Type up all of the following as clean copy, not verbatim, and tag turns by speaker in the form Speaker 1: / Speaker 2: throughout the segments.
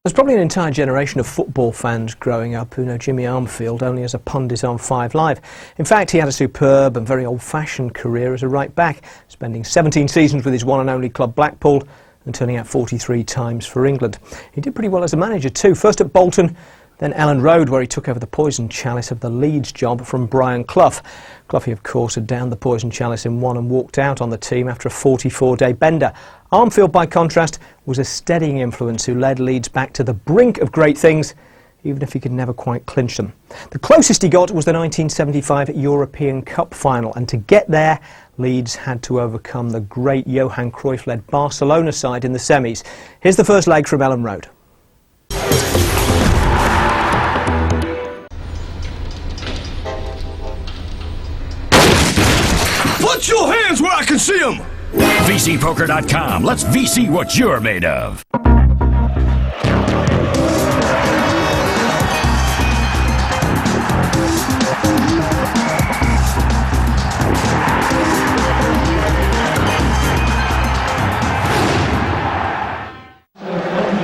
Speaker 1: There's probably an entire generation of football fans growing up who know Jimmy Armfield only as a pundit on 5 Live. In fact, he had a superb and very old-fashioned career as a right-back, spending 17 seasons with his one and only club Blackpool and turning out 43 times for England. He did pretty well as a manager too, first at Bolton, then Elland Road, where he took over the poison chalice of the Leeds job from Brian Clough. Cloughy, of course, had downed the poison chalice in one and walked out on the team after a 44-day bender. Armfield, by contrast, was a steadying influence who led Leeds back to the brink of great things, even if he could never quite clinch them. The closest he got was the 1975 European Cup final, and to get there, Leeds had to overcome the great Johan Cruyff-led Barcelona side in the semis. Here's the first leg from Elland Road.
Speaker 2: Put your hands where I can see them!
Speaker 3: VCPoker.com. Let's VC what you're made of.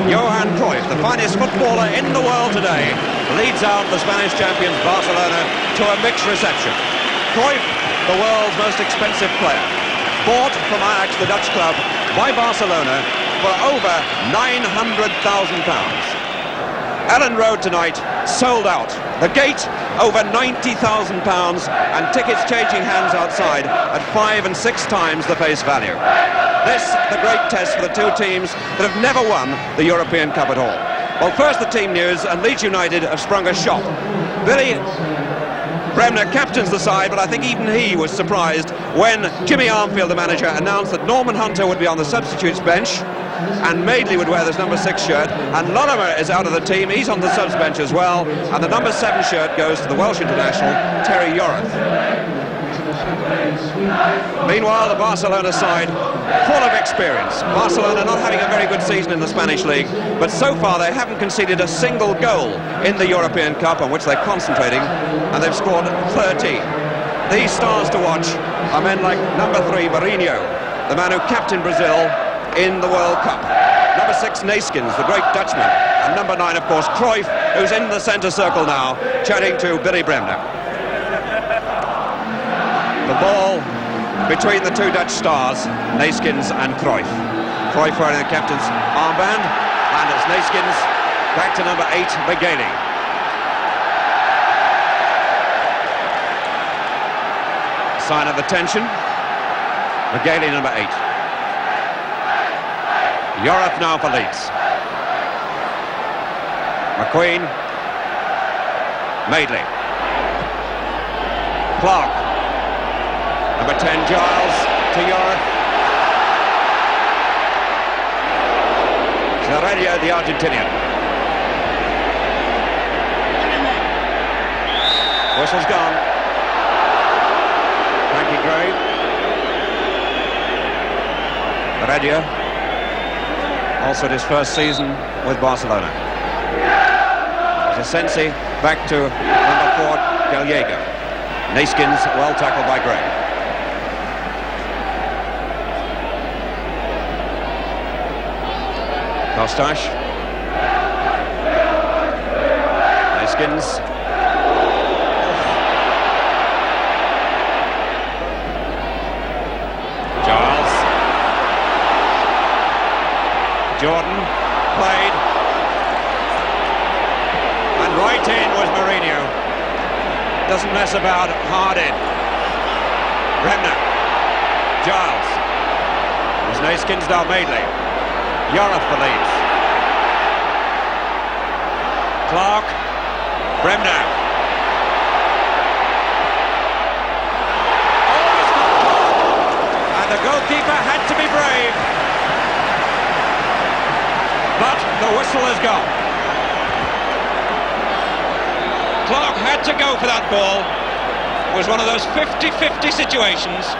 Speaker 4: Johan Cruyff, the finest footballer in the world today, leads out the Spanish champions Barcelona to a mixed reception. Cruyff, the world's most expensive player, bought from Ajax, the Dutch club, by Barcelona for over £900,000. Elland Road tonight sold out. The gate over £90,000 and tickets changing hands outside at 5 and 6 times the face value. This, the great test for the two teams that have never won the European Cup at all. Well, first the team news, and Leeds United have sprung a shot. Billy Bremner captains the side, but I think even he was surprised when Jimmy Armfield, the manager, announced that Norman Hunter would be on the substitutes bench and Madeley would wear this number 6 shirt, and Lorimer is out of the team, he's on the subs bench as well, and the number 7 shirt goes to the Welsh international, Terry Yorath. Meanwhile, the Barcelona side, full of experience. Barcelona not having a very good season in the Spanish league, but so far they haven't conceded a single goal in the European Cup, on which they're concentrating, and they've scored 13. These stars to watch are men like number 3, Mourinho, the man who captained Brazil in the World Cup. Number 6, Neeskens, the great Dutchman, and number 9, of course, Cruyff, who's in the centre circle now, chatting to Billy Bremner. The ball between the two Dutch stars, Neeskens and Cruyff. Cruyff wearing the captain's armband, and it's Neeskens back to number 8, Madeley. Sign of the tension. Madeley, number 8. Yorath now for Leeds. McQueen. Madeley. Clark. Number 10, Giles to Yorath. Zarradia, the Argentinian. Whistle's gone. Frankie Gray. Zarradia, also in his first season with Barcelona. Sensi back to number 4, Gallego. Neeskens well tackled by Gray. Kostash. Neeskens. Giles. Jordan played. And right in was Mourinho. Doesn't mess about, hard in. Bremner. Giles. There's Neeskens, now Madeley. Yorath for Leeds. Clark. Bremner. And the goalkeeper had to be brave. But the whistle has gone. Clark had to go for that ball. It was one of those 50-50 situations.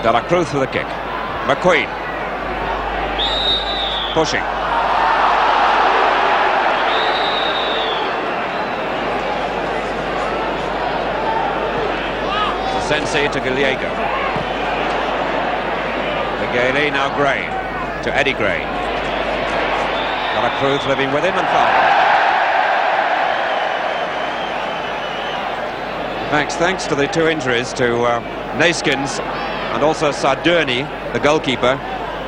Speaker 4: De La Cruz with a kick. McQueen. Pushing. Sensi to Gallego. Gailey, now Gray. to Eddie Gray. De La Cruz living with him and foul. Thanks to the two injuries to Neeskens and also Sardurni, the goalkeeper.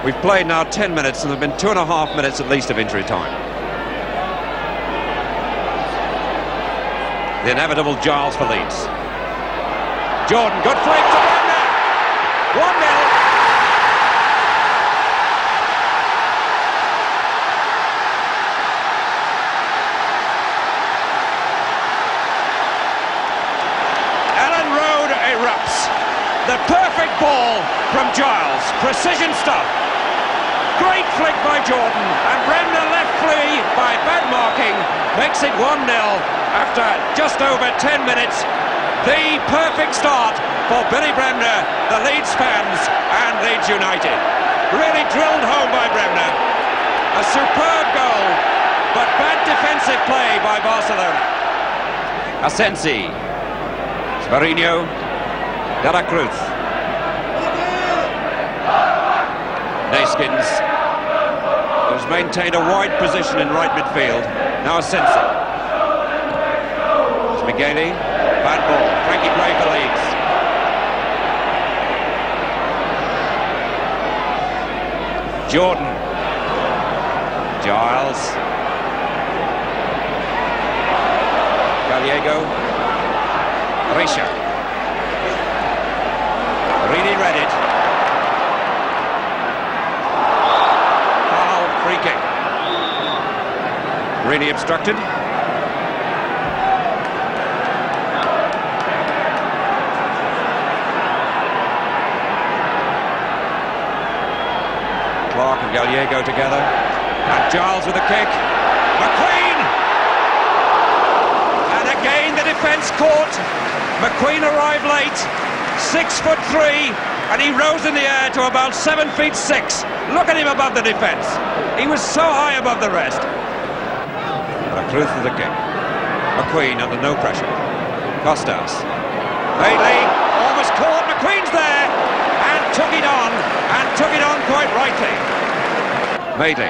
Speaker 4: We've played now 10 minutes and there have been 2.5 minutes at least of injury time. The inevitable Giles for Leeds. Jordan, good flick to Bremner! 1-0. Ellen Road erupts. The perfect ball from Giles. Precision stuff. Great flick by Jordan, and Bremner left free by bad marking, makes it 1-0 after just over 10 minutes. The perfect start for Billy Bremner, the Leeds fans and Leeds United. Really drilled home by Bremner. A superb goal, but bad defensive play by Barcelona. Asensi, Sparino, De La Cruz. Neeskens, who's maintained a wide position in right midfield. Now Asensi. It's Migueli, bad ball. Frankie Gray for Leeds. Jordan. Giles. Gallego. Risha. Really read it. Foul, free kick. Really obstructed. Clark and Gallego together. And Giles with a kick. McQueen! And again the defence caught. McQueen arrived late. 6'3", and he rose in the air to about 7'6". Look at him above the defence. He was so high above the rest. De La Cruz with the kick. McQueen under no pressure. Costas. Bailey almost caught. McQueen's there and took it on quite rightly. Madeley.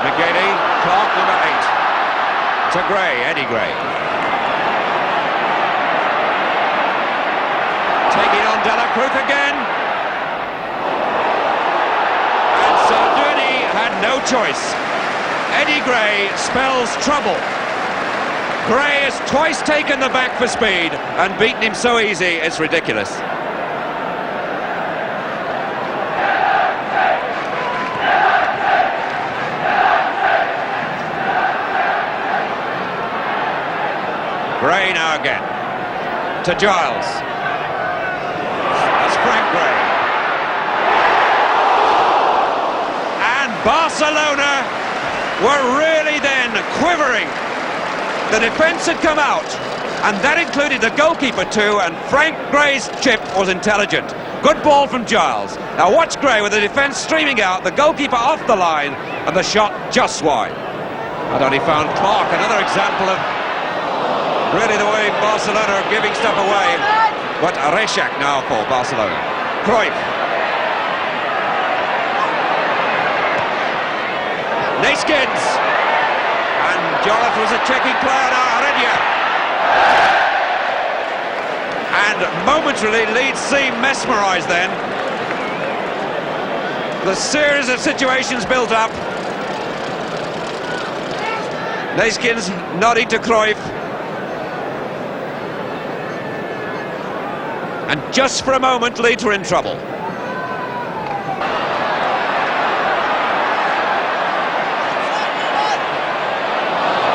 Speaker 4: McGeady. Clark number 8. To Gray, Eddie Gray. Taking on De La Cruz again. And Sardurni had no choice. Eddie Gray spells trouble. Gray has twice taken the back for speed and beaten him so easy, it's ridiculous. Gray now again. To Giles. Frank Gray. And Barcelona were really then quivering. The defence had come out, and that included the goalkeeper too, and Frank Gray's chip was intelligent. Good ball from Giles. Now watch Gray with the defence streaming out, the goalkeeper off the line, and the shot just wide. And only found Clark, another example of really the way Barcelona are giving stuff away. But Reshak now for Barcelona. Cruyff. Neeskens. And Jolliffe was a checking player now, Heredia. And momentarily Leeds seemed mesmerised then. The series of situations built up. Neeskens nodding to Cruyff. And just for a moment, Leeds were in trouble.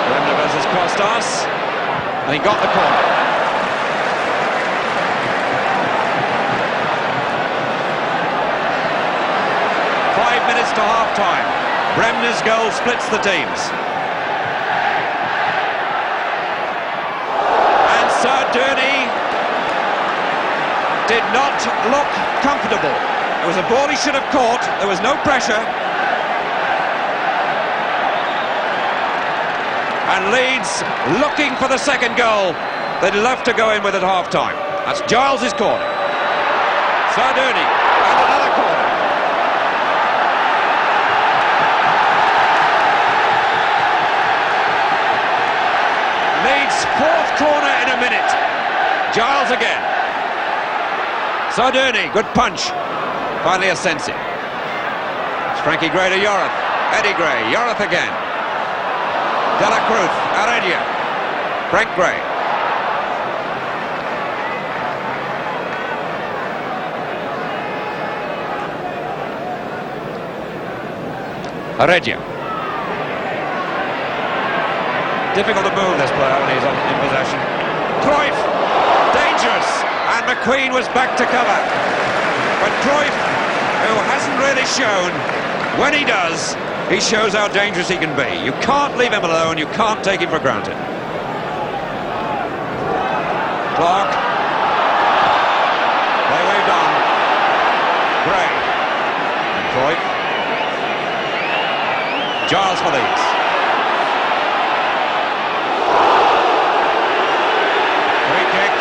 Speaker 4: Bremner versus Costas. And he got the corner. Minutes to half-time. Bremner's goal splits the teams. And Sardurni did not look comfortable. It was a ball he should have caught. There was no pressure. And Leeds looking for the second goal. They'd love to go in with at half-time. That's Giles' corner. Sardurni and another corner. Leeds fourth corner in a minute. Giles again. Sarduni, good punch. Finally Asensi. It's Frankie Gray to Yorath. Eddie Gray, Yorath again. De La Cruz, Heredia. Frank Gray. Heredia. Difficult to move this player when he's in possession. Cruyff, dangerous, and McQueen was back to cover. But Cruyff, who hasn't really shown, when he does, he shows how dangerous he can be. You can't leave him alone, you can't take him for granted. Clark. They waved on. Gray. And Cruyff. Giles for Leeds. Free kick.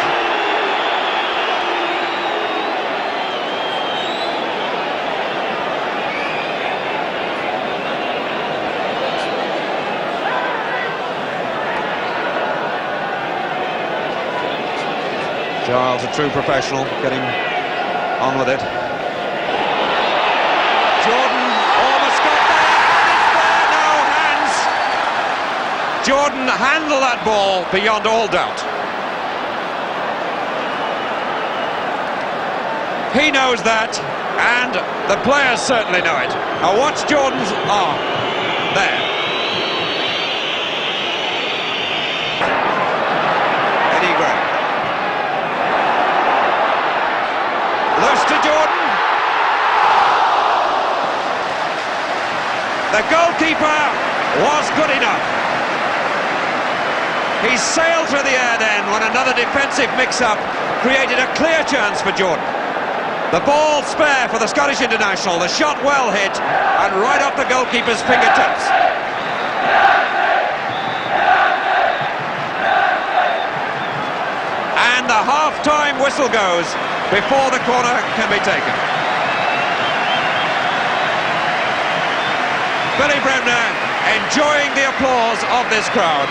Speaker 4: Giles, a true professional, getting on with it. Jordan almost got there. No hands. Jordan handled that ball beyond all doubt. He knows that, and the players certainly know it. Now watch Jordan's arm. There. Eddie Gray. Loose to Jordan. The goalkeeper was good enough. He sailed through the air then when another defensive mix-up created a clear chance for Jordan. The ball spare for the Scottish international, the shot well hit and right off the goalkeeper's fingertips. And the half-time whistle goes before the corner can be taken. Billy Bremner enjoying the applause of this crowd.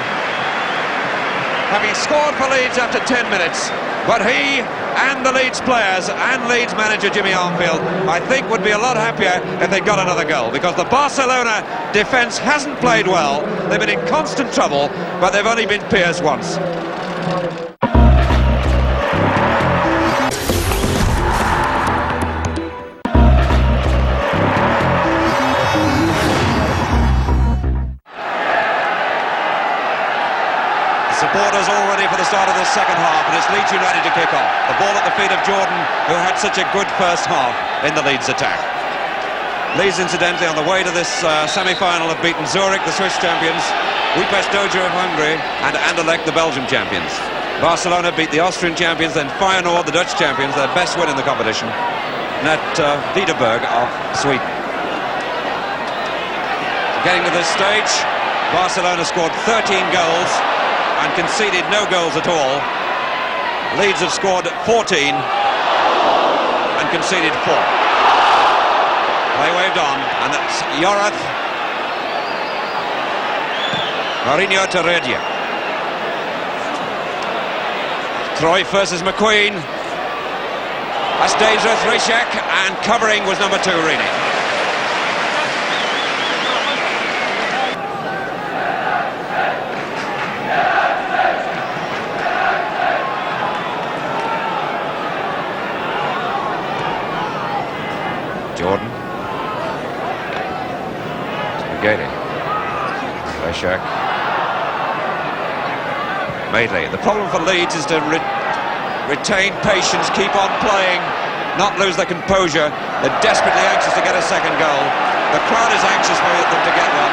Speaker 4: Having scored for Leeds after 10 minutes, but he and the Leeds players and Leeds manager Jimmy Armfield, I think, would be a lot happier if they got another goal, because the Barcelona defence hasn't played well. They've been in constant trouble, but they've only been pierced once. Supporters all ready for the start of the second half, and it's Leeds United to kick off. The ball at the feet of Jordan, who had such a good first half in the Leeds attack. Leeds, incidentally, on the way to this semi-final have beaten Zurich, the Swiss champions, Újpest Dózsa of Hungary, and Anderlecht, the Belgian champions. Barcelona beat the Austrian champions, then Feyenoord, the Dutch champions, their best win in the competition, and at Wiederberg of Sweden. Getting to this stage, Barcelona scored 13 goals and conceded no goals at all. Leeds have scored 14 and conceded 4. They waved on, and that's Yorath. Mourinho to Heredia. Cruyff versus McQueen. That's dangerous, Ryšek, and covering was number 2, Rini. Jordan. Spaghetti. Ryšek. Madeley. The problem for Leeds is to retain patience, keep on playing, not lose their composure. They're desperately anxious to get a second goal. The crowd is anxious for them to get one.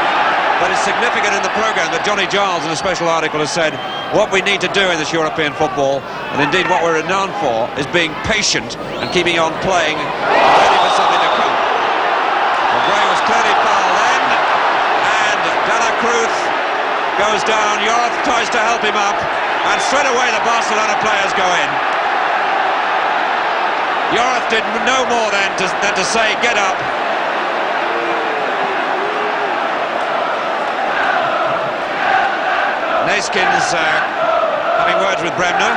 Speaker 4: But it's significant in the programme that Johnny Giles in a special article has said what we need to do in this European football, and indeed what we're renowned for, is being patient and keeping on playing, ready for something to come. Well, Gray was clearly foul then, and De La Cruz goes down. Yorath tries to help him up, and straight away the Barcelona players go in. Yorath did no more than to say, get up. Naiskins having words with Bremner.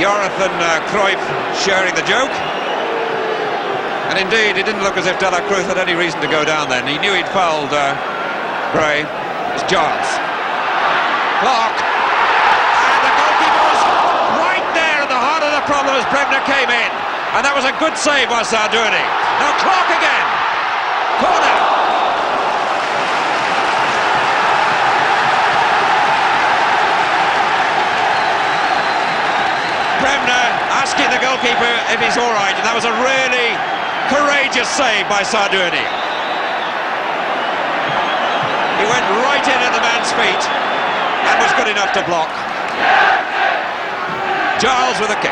Speaker 4: Yorath and Cruyff sharing the joke. And indeed, it didn't look as if De La Cruz had any reason to go down then. He knew he'd fouled Gray. It's Giles. Clark. And the goalkeeper was right there at the heart of the problem as Bremner came in. And that was a good save by Sardouni. Now Clark again. Corner. Bremner asking the goalkeeper if he's all right, and that was a really courageous save by Sardouni. He went right in at the man's feet and was good enough to block. Giles with a kick.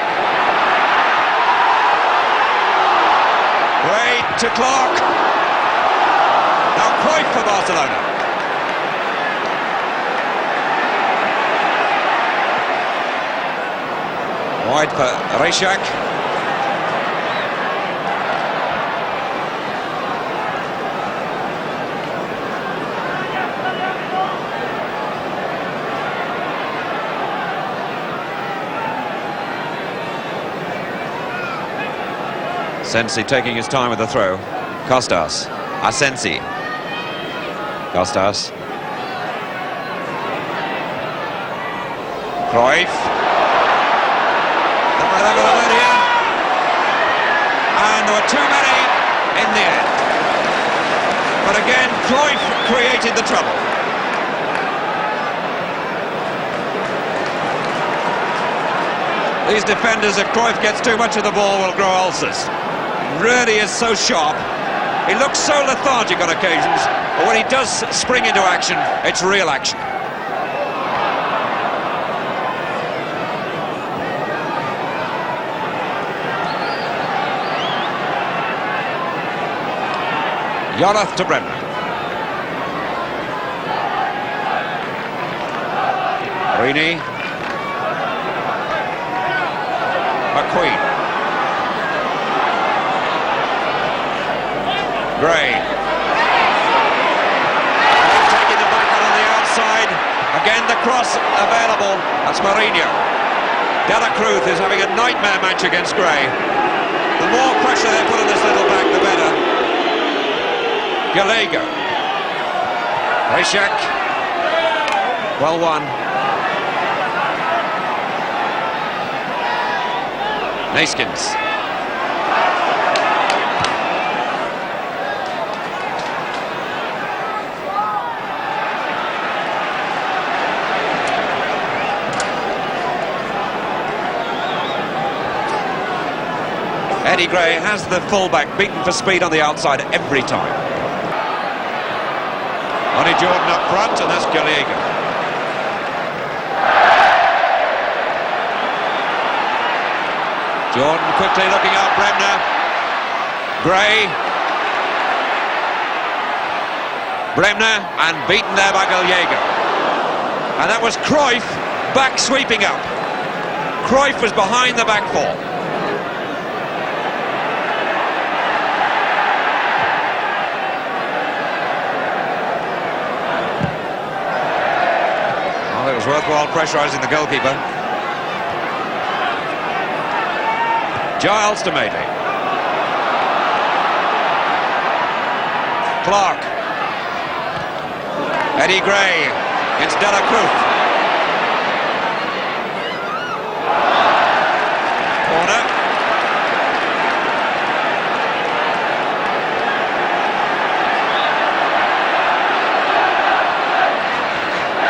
Speaker 4: Gray to Clark. Now Cruyff for Barcelona. Wide for Reshak. Asensi taking his time with the throw. Costas. Asensi. Costas. Cruyff. And there were too many in the end. But again, Cruyff created the trouble. These defenders, if Cruyff gets too much of the ball, will grow ulcers. Really is so sharp. He looks so lethargic on occasions, but when he does spring into action, it's real action. Yorath to Bremner. Rini. McQueen. Gray. Taking the back on the outside. Again the cross available. That's Mourinho. De La Cruz is having a nightmare match against Gray. The more pressure they put on this little back, the better. Gallego. Reshak. Well won. Naiskins. Eddie Gray has the fullback beaten for speed on the outside every time. Only Jordan up front, and that's Gallego. Jordan quickly looking up Bremner. Gray. Bremner, and beaten there by Gallego. And that was Cruyff back sweeping up. Cruyff was behind the back four. Well, it was worthwhile pressurising the goalkeeper. Giles to Madeley. Clark. Eddie Gray against De La Cruz. Corner.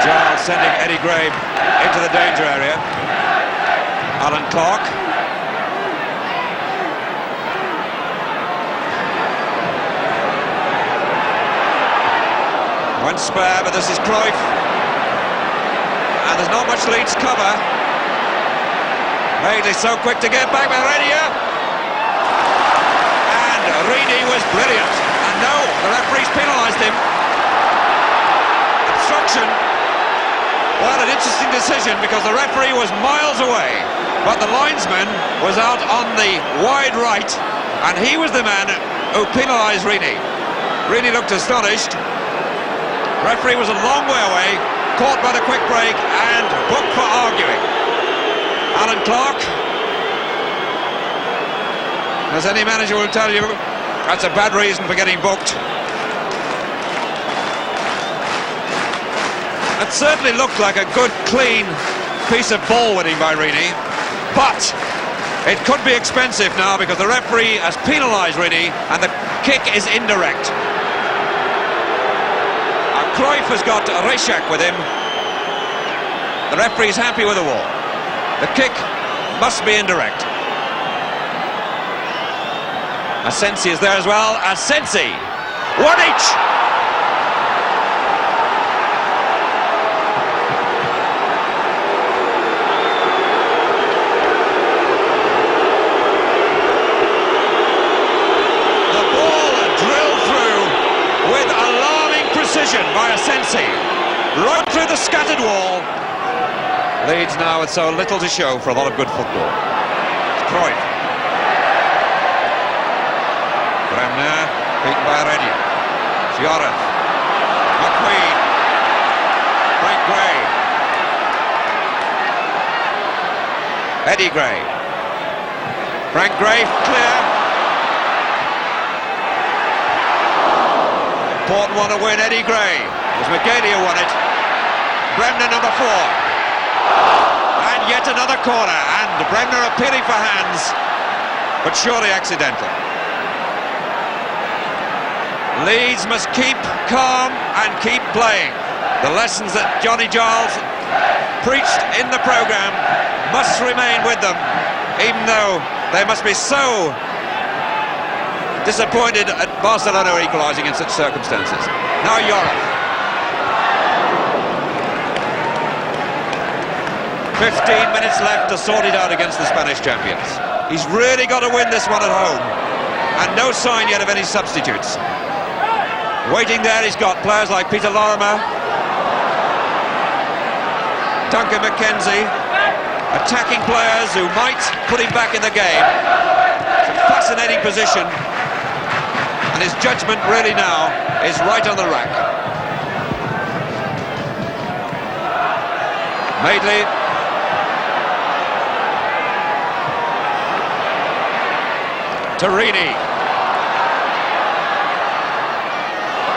Speaker 4: Giles sending Eddie Gray into the danger area. Alan Clark. One spare, but this is Cruyff. And there's not much Leeds cover. Madeley so quick to get back, Mourinho. And Rini was brilliant. And no, the referee's penalised him. Obstruction. Well, an interesting decision because the referee was miles away, but the linesman was out on the wide right, and he was the man who penalised Rini. Rini looked astonished. Referee was a long way away, caught by the quick break and booked for arguing. Alan Clark, as any manager will tell you, that's a bad reason for getting booked. It certainly looked like a good, clean piece of ball winning by Rini, but it could be expensive now because the referee has penalised Rini and the kick is indirect. And Cruyff has got Reshak with him. The referee's happy with the wall. The kick must be indirect. Asensi is there as well. Asensi, one each. By Asensi, right through the scattered wall. Leeds now with so little to show for a lot of good football. It's Cruyff. Bremner, beaten by Heredia. Gioreth. McQueen. Frank Gray. Eddie Gray. Frank Gray, clear. Important one to win, Eddie Gray. It was McGeady who won it. Bremner number 4. And yet another corner, and Bremner appealing for hands, but surely accidental. Leeds must keep calm and keep playing. The lessons that Johnny Giles preached in the programme must remain with them, even though they must be so disappointed at Barcelona equalising in such circumstances. Now Gioreth. 15 minutes left to sort it out against the Spanish champions. He's really got to win this one at home, and no sign yet of any substitutes. Waiting there, he's got players like Peter Lorimer, Duncan McKenzie, attacking players who might put him back in the game. It's a fascinating position. And his judgment really now is right on the rack. Madeley. Rini.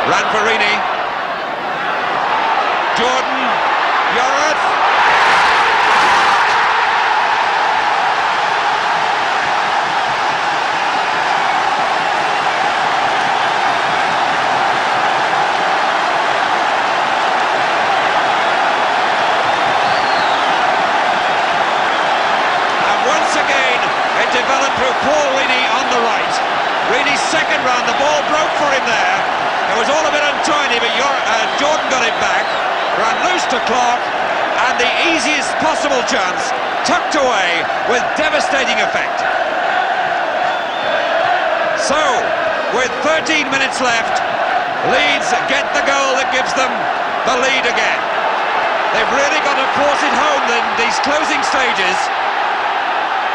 Speaker 4: Ran for Rini. Jordan. Gioreth. Developed through Paul Rini on the right. Rini's second round, the ball broke for him there. It was all a bit untidy, but Jordan got it back. Ran loose to Clark, and the easiest possible chance tucked away with devastating effect. So, with 13 minutes left, Leeds get the goal that gives them the lead again. They've really got to force it home in these closing stages.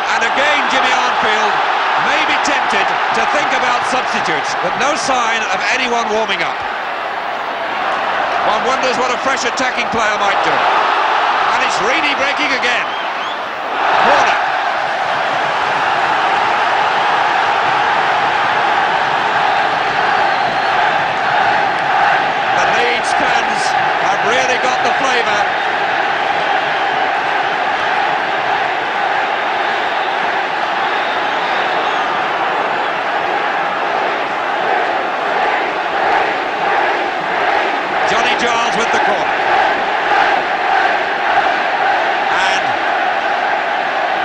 Speaker 4: And again, Jimmy Armfield may be tempted to think about substitutes, but no sign of anyone warming up. One wonders what a fresh attacking player might do. And it's Rini breaking again. Corner. The Leeds fans have really got the flavour. Giles with the corner. And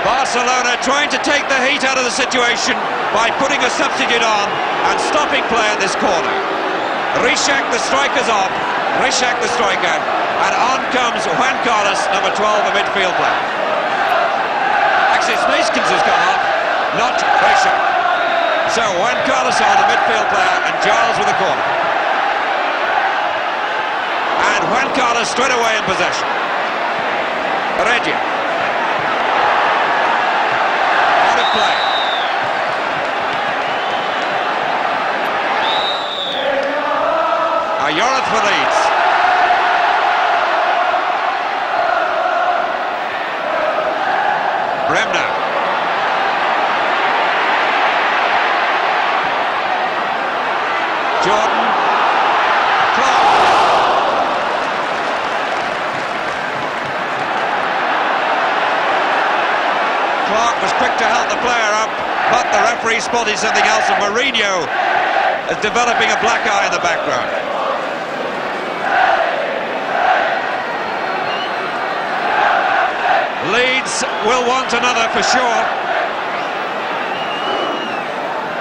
Speaker 4: Barcelona trying to take the heat out of the situation by putting a substitute on and stopping play at this corner. Reshak, the striker's off. Reshak, the striker. And on comes Juan Carlos, number 12, a midfield player. Actually, it's Neeskens who's gone off, not Reshak. So Juan Carlos on the midfield player and Giles with the corner. And Juan Carlos straight away in possession. Bedia. Out of play. Yorath for Leeds. Bremner. Jordan. Clark. Clark was quick to help the player up, but the referee spotted something else, and Mourinho is developing a black eye in the background. Leeds will want another for sure.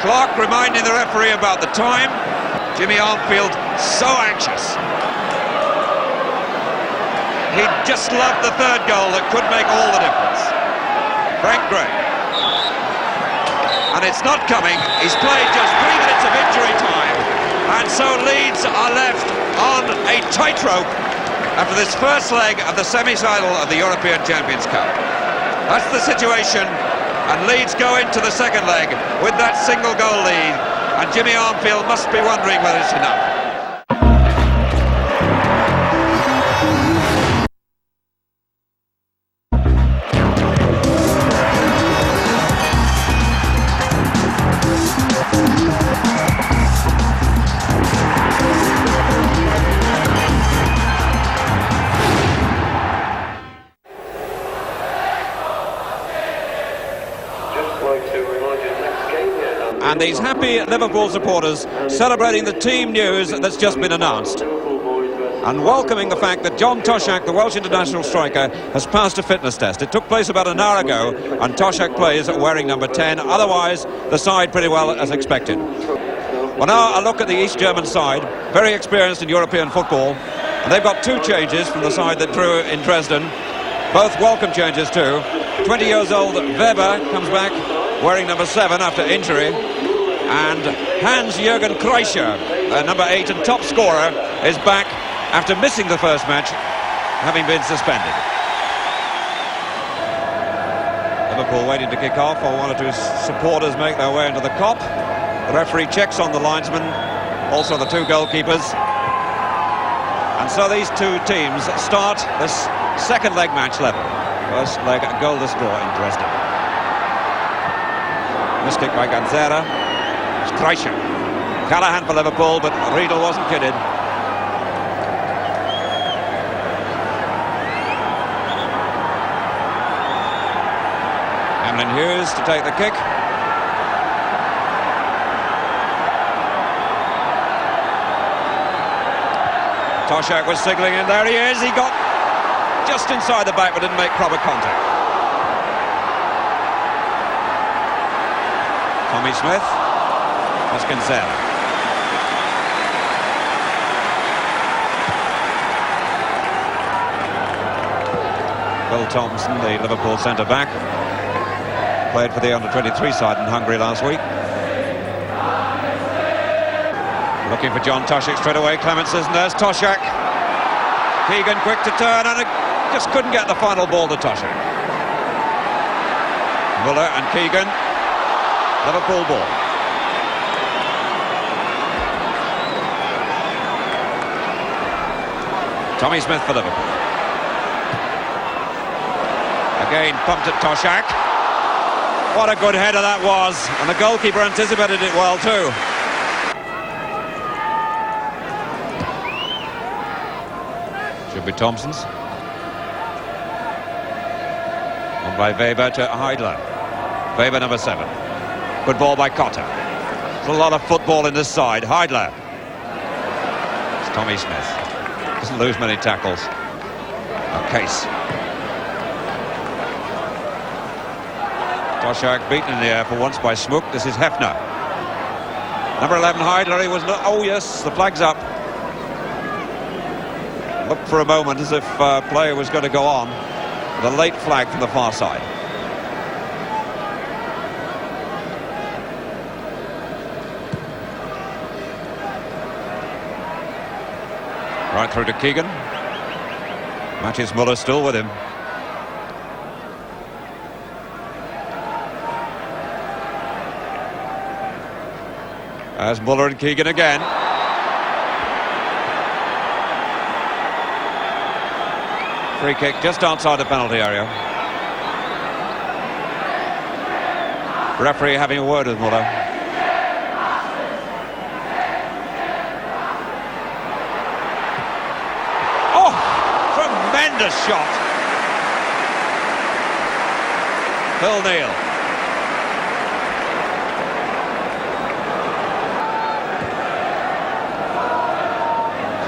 Speaker 4: Clark reminding the referee about the time. Jimmy Armfield so anxious. He just loved the third goal that could make all the difference. Frank Gray. And it's not coming. He's played just 3 minutes of injury time. And so Leeds are left on a tightrope after this first leg of the semi-final of the European Champions Cup. That's the situation, and Leeds go into the second leg with that single goal lead, and Jimmy Armfield must be wondering whether it's enough. And these happy Liverpool supporters celebrating the team news that's just been announced and welcoming the fact that John Toshack, the Welsh international striker, has passed a fitness test. It took place about an hour ago, and Toshack plays wearing number 10. Otherwise, the side pretty well as expected. Well, now a look at the East German side, very experienced in European football, and they've got 2 changes from the side that drew in Dresden. Both welcome changes too. 20 years old Weber comes back wearing number 7 after injury, and Hans-Jürgen Kreischer, number 8 and top scorer, is back after missing the first match, having been suspended. Liverpool waiting to kick off, while 1 or 2 supporters make their way into the Kop. The referee checks on the linesman, also the 2 goalkeepers. And so these 2 teams start this second leg match level. First leg a goalless draw in Dresden. Miss kick by Ganzera. It's Kreischer. Callahan for Liverpool, but Riedel wasn't kidded. Emlyn Hughes to take the kick. Toshack was signalling in. There he is. He got just inside the back but didn't make proper contact. Tommy Smith. That's Ganzera. Bill Thompson, the Liverpool centre-back, played for the under-23 side in Hungary last week. Looking for John Toshack straight away. Clements isn't there. Toshack. Keegan quick to turn, and just couldn't get the final ball to Toshack. Muller and Keegan. Liverpool ball. Tommy Smith for Liverpool. Again pumped at Toshack. What a good header that was, and the goalkeeper anticipated it well too. Should be Thompson's. On by Weber to Heidler. Weber number 7. Good ball by Cotter. There's a lot of football in this side. Heidler. It's Tommy Smith. Doesn't lose many tackles. Case. Toshack beaten in the air for once by Smook. This is Hefner. Number 11 Heidler. He was not. Oh yes, the flag's up. Looked for a moment as if play was going to go on. The late flag from the far side. Right through to Keegan. Matches Muller still with him. As Muller and Keegan again. Free kick just outside the penalty area. Referee having a word with Muller. Oh, tremendous shot. Phil Neal.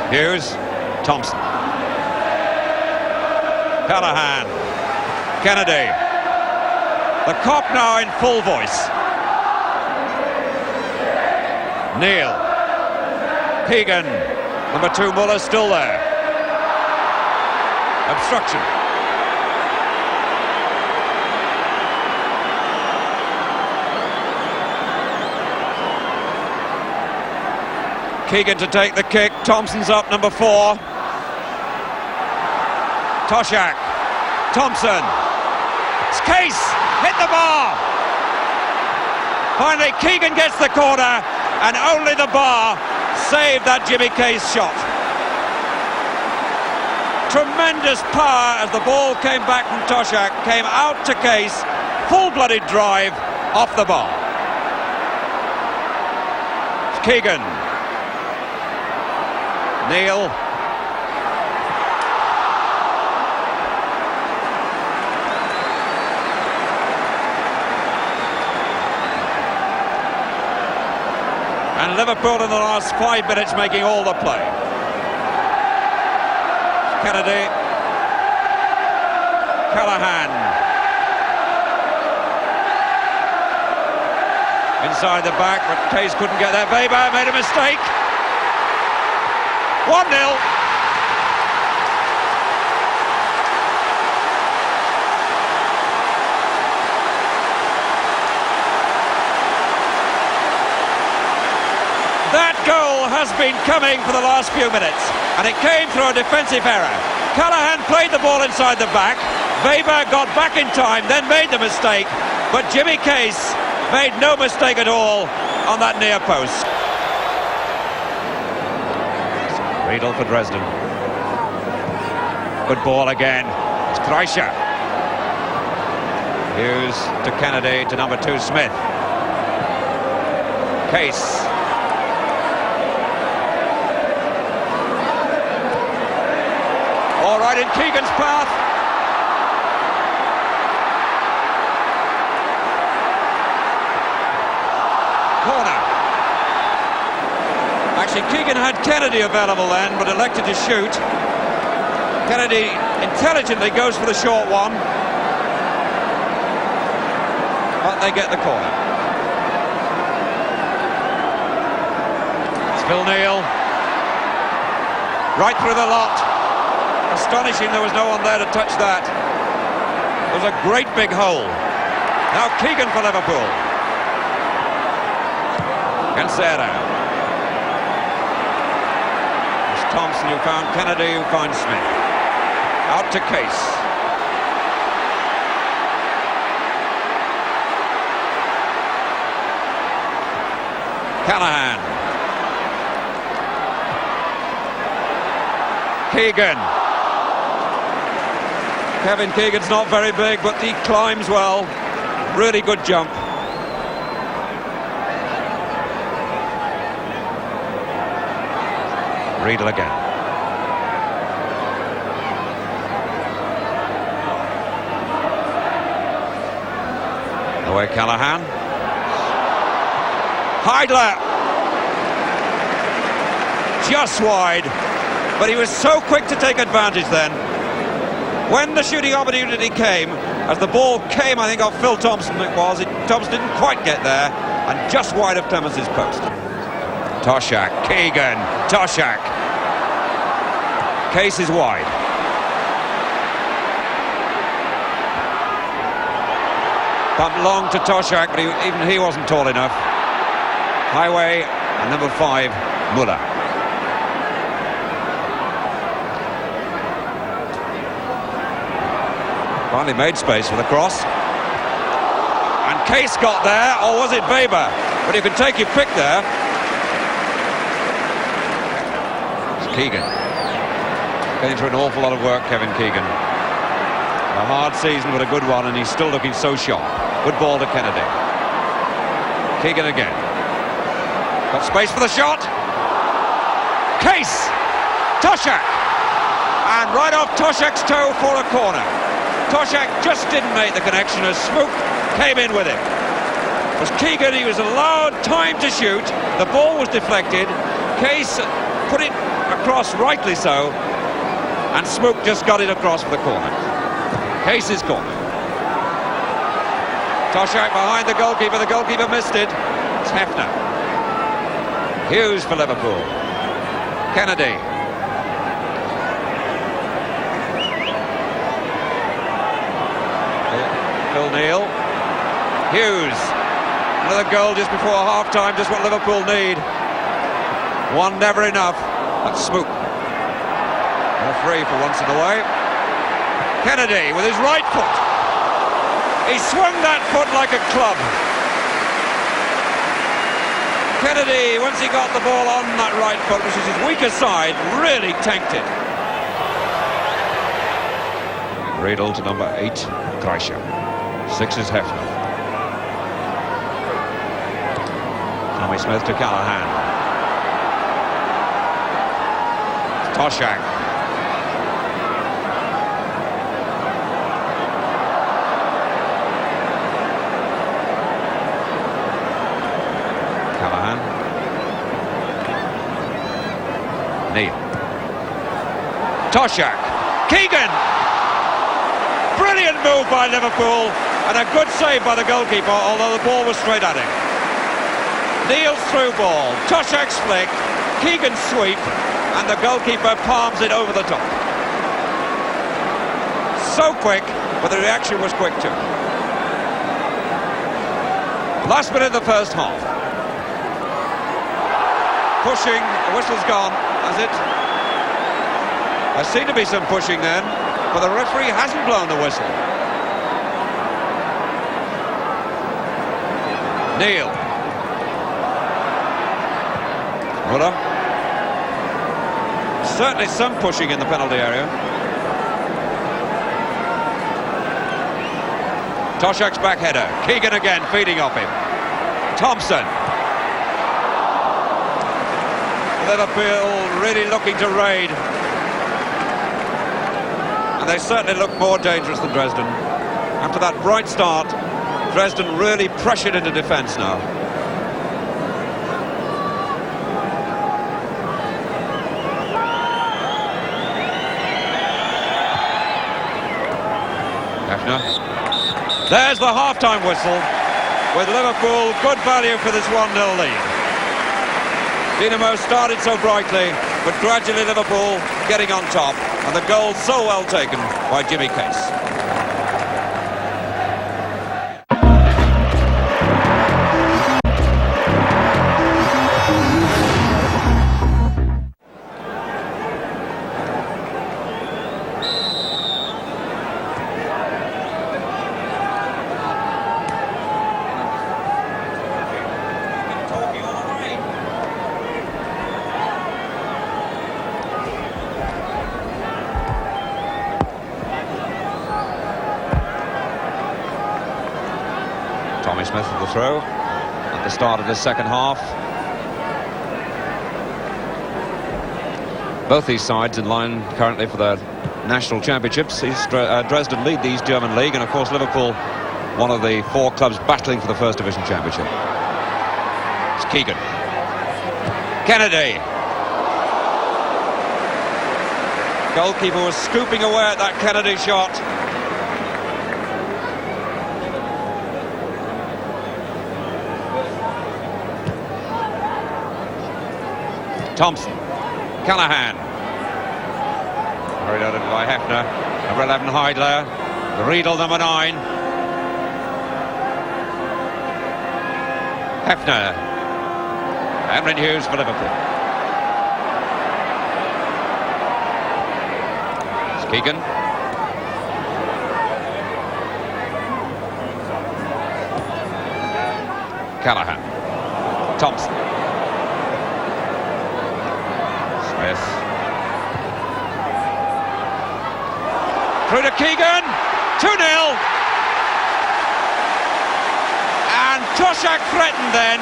Speaker 4: Hughes, Thompson. Callahan, Kennedy. The cop now in full voice. Neal. Keegan. Number 2, Muller, still there. Obstruction. Keegan to take the kick. Thompson's up, number 4. Toshak. Thompson. It's Case. Hit the bar. Finally, Keegan gets the corner, and only the bar saved that Jimmy Case shot. Tremendous power as the ball came back from Toshak, came out to Case, full-blooded drive off the bar. It's Keegan. Neal. And Liverpool in the last 5 minutes making all the play. Kennedy. Callahan. Inside the back, but Case couldn't get there. Weber made a mistake. 1-0. That goal has been coming for the last few minutes, and it came through a defensive error. Callahan played the ball inside the back. Weber got back in time, then made the mistake, but Jimmy Case made no mistake at all on that near post. Riedel for Dresden. Good ball again. It's Kreischer. Hughes to Kennedy to number 2 Smith. Case. All right in Keegan's path. Corner. Actually, Keegan had Kennedy available then, but elected to shoot. Kennedy intelligently goes for the short one. But they get the corner. It's Phil Neal. Right through the lot. Astonishing there was no one there to touch that. It was a great big hole. Now Keegan for Liverpool. Cancera. It's Thompson who found Kennedy, who finds Smith. Out to Case. Callahan. Keegan. Kevin Keegan's not very big, but he climbs well. Really good jump. Riedel again. Away Callahan. Heidler. Just wide. But he was so quick to take advantage then. When the shooting opportunity came, as the ball came, I think, off Phil Thompson it was, Thompson didn't quite get there, and just wide of Clemens' post. Toshak, Keegan, Toshak. Case is wide. Bumped long to Toshak, but even he wasn't tall enough. Highway, and number 5, Muller. Finally made space for the cross. And Case got there, or was it Weber? But you can take your pick there. Keegan. Going through an awful lot of work, Kevin Keegan. A hard season, but a good one, and he's still looking so sharp. Good ball to Kennedy. Keegan again. Got space for the shot. Case! Toshak! And right off Toshak's toe for a corner. Toshak just didn't make the connection as Smook came in with him. It was Keegan, he was allowed time to shoot. The ball was deflected. Case put it across, rightly so, and Smook just got it across for the corner. Case's corner. Toshak behind the goalkeeper missed it. It's Hefner. Hughes for Liverpool. Kennedy. Phil Neal. Hughes. Another goal just before half-time, just what Liverpool need. One never enough. That's Smook. Referee for once in a way. Kennedy with his right foot. He swung that foot like a club. Kennedy, once he got the ball on that right foot, which is his weaker side, really tanked it. Riedel to number 8, Kreischer. 6 is Hefner. Tommy Smith to Callahan. Toshak. Callahan. Neal. Toshak. Keegan. Brilliant move by Liverpool and a good save by the goalkeeper, although the ball was straight at him. Neal's through ball. Toshak's flick. Keegan's sweep. And the goalkeeper palms it over the top. So quick, but the reaction was quick too. Last minute of the first half. Pushing, the whistle's gone, has it? There seemed to be some pushing then, but the referee hasn't blown the whistle. Neal. Muller. Certainly some pushing in the penalty area. Toshak's back header. Keegan again feeding off him. Thompson. Liverpool really looking to raid. And they certainly look more dangerous than Dresden. After that bright start, Dresden really pressured into defence now. There's the half-time whistle, with Liverpool good value for this 1-0 lead. Dinamo started so brightly, but gradually Liverpool getting on top, and the goal so well taken by Jimmy Case. Tommy Smith with the throw at the start of the second half. Both these sides in line currently for their national championships. Dresden lead the East German League, and of course Liverpool, one of the 4 clubs battling for the First Division Championship. It's Keegan. Kennedy. Goalkeeper was scooping away at that Kennedy shot. Thompson. Callahan. Hurried out by Hefner. Number 11 Heidler. Riedel, number 9. Hefner. Emlyn Hughes for Liverpool. It's Keegan. Callahan. Thompson. Smith. Through to Keegan. 2-0. And Toshak threatened then,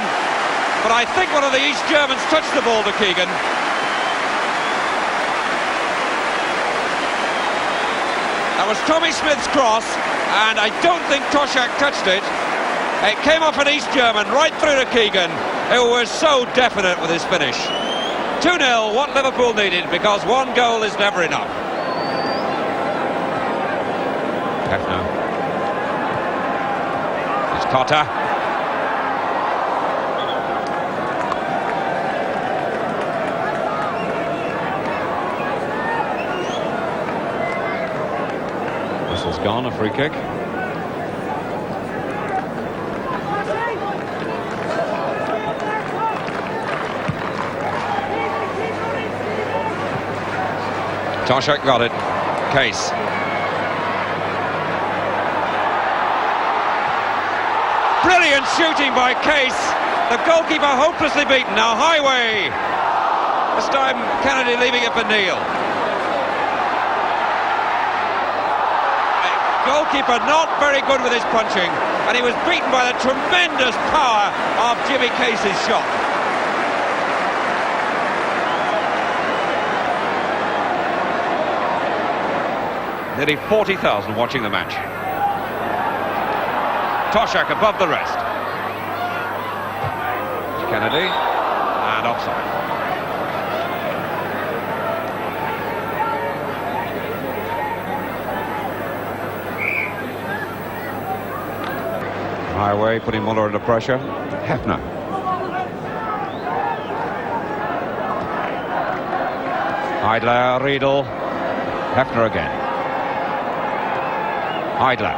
Speaker 4: but I think one of the East Germans touched the ball to Keegan. That was Tommy Smith's cross, and I don't think Toshak touched it. It came off an East German right through to Keegan, who was so definite with his finish. 2-0, what Liverpool needed, because one goal is never enough. Hefner. It's Cotter. Whistle's gone, a free kick. Toshak got it. Case. Brilliant shooting by Case. The goalkeeper hopelessly beaten. Now Highway. This time Kennedy leaving it for Neil. Goalkeeper not very good with his punching, and he was beaten by the tremendous power of Jimmy Case's shot. Nearly 40,000 watching the match. Toshak above the rest. Kennedy, and offside. Highway putting Muller under pressure. Hefner. Heidler, Riedel. Hefner again. Heidler,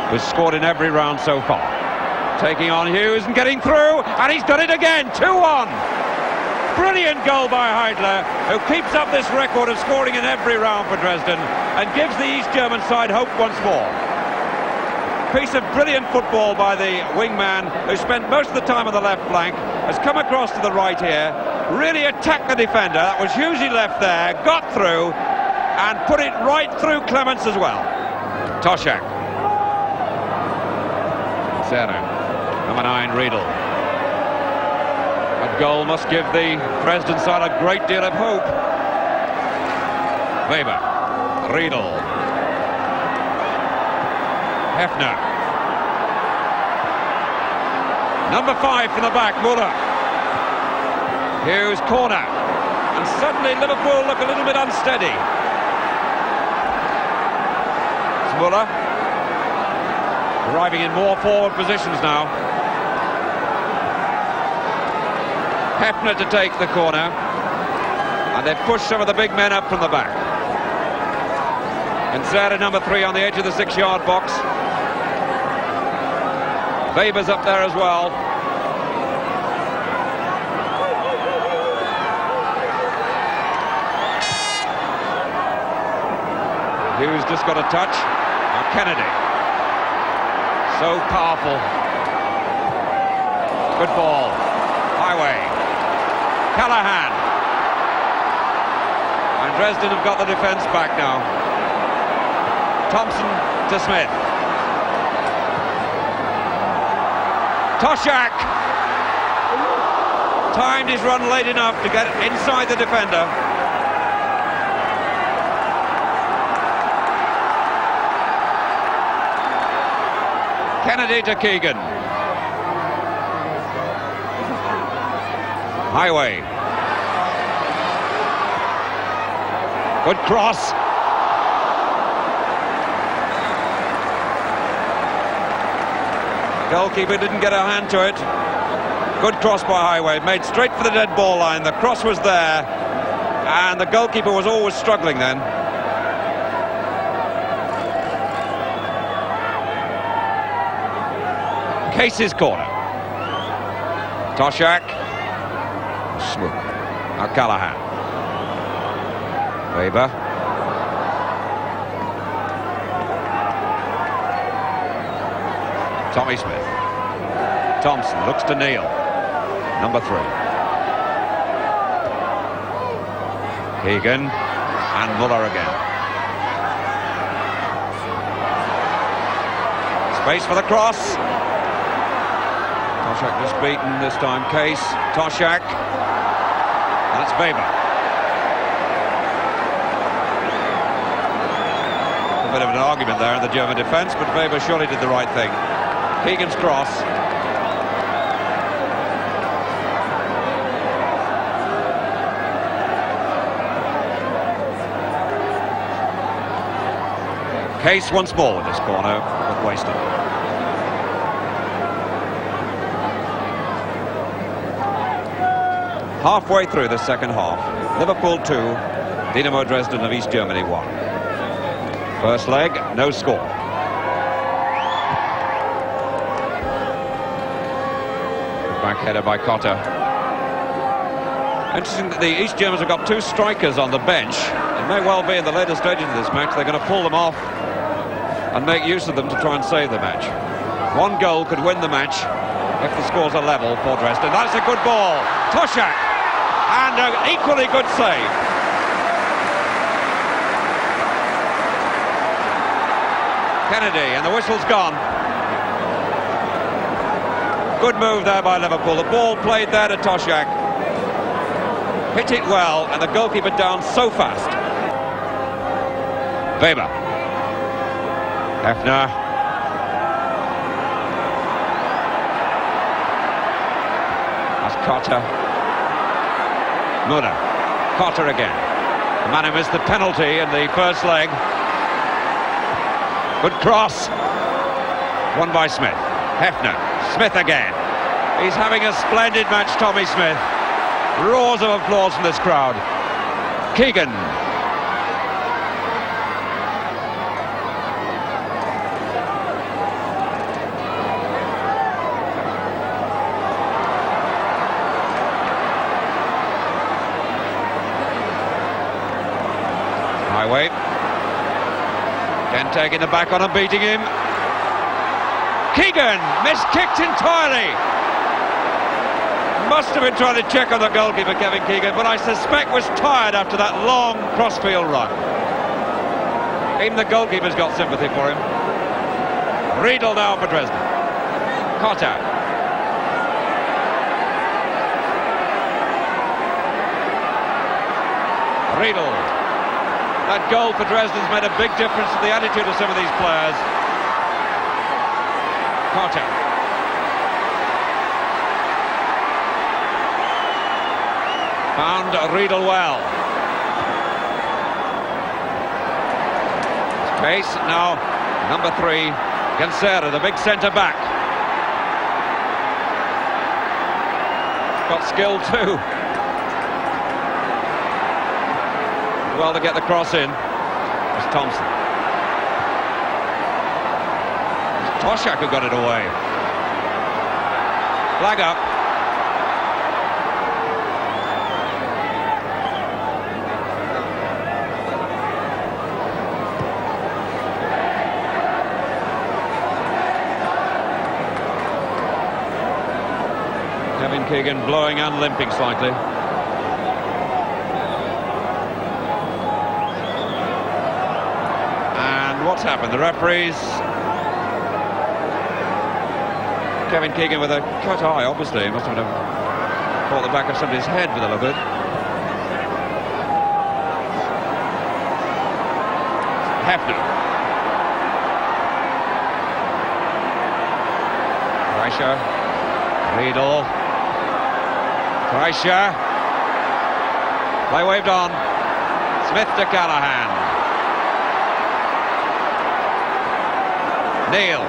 Speaker 4: who's scored in every round so far. Taking on Hughes and getting through, and he's done it again. 2-1. Brilliant goal by Heidler, who keeps up this record of scoring in every round for Dresden and gives the East German side hope once more. Piece of brilliant football by the wingman, who spent most of the time on the left flank, has come across to the right here, really attacked the defender. That was hugely left there, got through, and put it right through Clements as well. Toshak. Serra. Number 9, Riedel. A goal must give the Dresden side a great deal of hope. Weber. Riedel. Hefner. Number 5 from the back, Muller. Hughes, corner. And suddenly Liverpool look a little bit unsteady. Muller arriving in more forward positions now. Hefner to take the corner, and they've pushed some of the big men up from the back. And Zerda, number 3, on the edge of the 6-yard box. Weber's up there as well. Hughes just got a touch. Kennedy, so powerful. Good ball. Highway. Callahan. And Dresden have got the defence back now. Thompson to Smith. Toshak timed his run late enough to get inside the defender. Kennedy to Keegan. Highway. Good cross. Goalkeeper didn't get a hand to it. Good cross by Highway. Made straight for the dead ball line. The cross was there, and the goalkeeper was always struggling then. Case's corner. Toshak. Smook. Now Callahan. Weber. Tommy Smith. Thompson looks to Neil. Number 3. Keegan. And Muller again. Space for the cross. Toshak just beaten this time. Case, Toshak. And it's Weber. A bit of an argument there in the German defence, but Weber surely did the right thing. Keegan's cross. Case once more in this corner, but wasted. Halfway through the second half, Liverpool 2, Dynamo Dresden of East Germany 1. First leg, no score. Back header by Cotter. Interesting that the East Germans have got two strikers on the bench. It may well be in the later stages of this match they're going to pull them off and make use of them to try and save the match. One goal could win the match if the scores are level for Dresden. That's a good ball. Toshak. And an equally good save. Kennedy, and the whistle's gone. Good move there by Liverpool. The ball played there to Toshak. Hit it well, and the goalkeeper down so fast. Weber. Hefner. That's Cotter. Müller. Cotter again. The man who missed the penalty in the first leg. Good cross. Won by Smith. Hefner. Smith again. He's having a splendid match, Tommy Smith. Roars of applause from this crowd. Keegan. Highway. Again taking the back on and beating him. Keegan miskicked entirely. Must have been trying to check on the goalkeeper, Kevin Keegan, but I suspect was tired after that long crossfield run. Even the goalkeeper's got sympathy for him. Riedel now for Dresden. Cotter. Riedel. That goal for Dresden's made a big difference to the attitude of some of these players. Cotter. Found Riedel well. Space now, number 3, Gansera, the big centre-back. Got skill too. Well to get the cross in. It's Thompson. It's Toshak who got it away. Flag up. Kevin Keegan blowing and limping slightly. And what's happened? The referees... Kevin Keegan with a cut eye, obviously. He must have caught the back of somebody's head with a little bit. Hefner. Kreischer. Riedel. Kreischer. Play waved on. Smith to Callahan. Neil.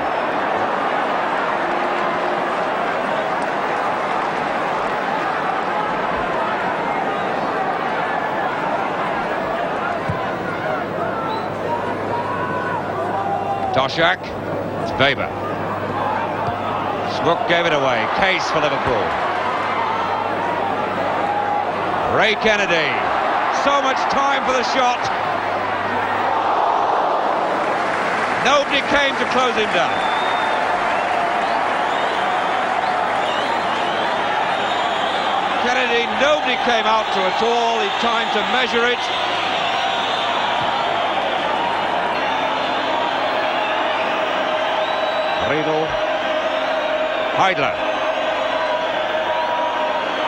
Speaker 4: Toshak. It's Weber. Swook gave it away. Case for Liverpool. Ray Kennedy. So much time for the shot. Nobody came to close him down. Kennedy, nobody came out to at all. He had time to measure it. Heidler.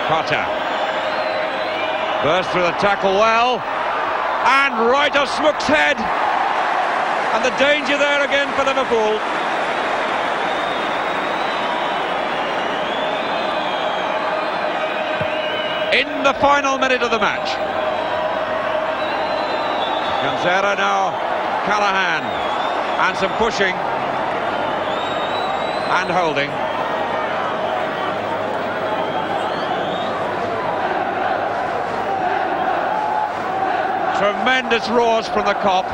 Speaker 4: Cotter. Burst through the tackle well. And right of Smook's head. And the danger there again for Liverpool. In the final minute of the match. Gonzera now, Callahan, and some pushing and holding. Tremendous roars from the Kop.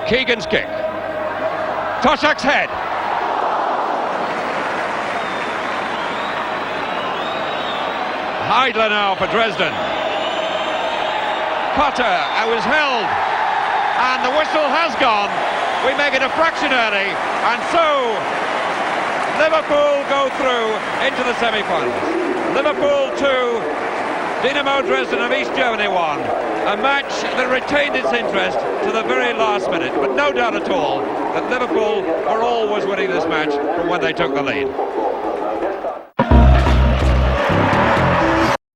Speaker 4: Keegan's kick. Toshak's head. Heidler now for Dresden. Cotter, was held, and the whistle has gone. We make it a fraction early, and so Liverpool go through into the semi-finals. Liverpool 2, Dynamo Dresden of East Germany 1. A match that retained its interest to the very last minute, but no doubt at all that Liverpool were always winning this match from when they took the lead.